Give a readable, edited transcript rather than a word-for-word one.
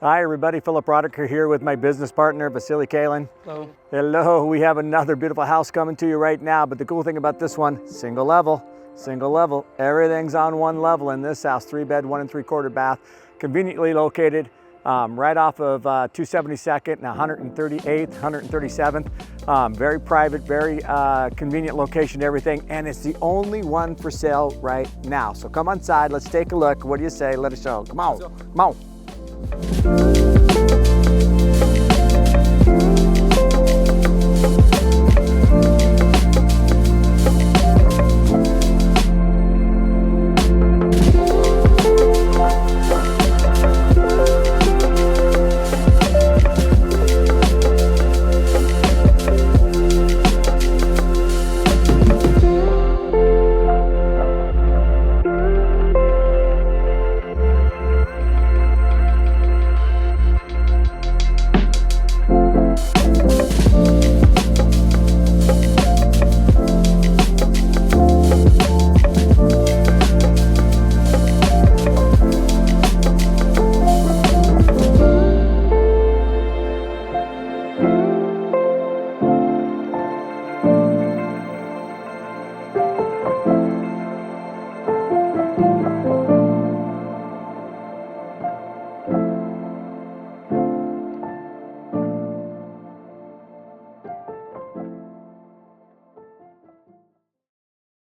Hi everybody, Philip Rodocker here with my business partner, Vasily Kalin. Hello. Hello, we have another beautiful house coming to you right now, but the cool thing about this one, single level. Everything's on one level in this house, 3-bed, 1 3/4 bath, conveniently located right off of 272nd and 138th, 137th. Very private, very convenient location to everything, and it's the only one for sale right now. So come on inside, let's take a look. What do you say? Let us show. Come on, come on.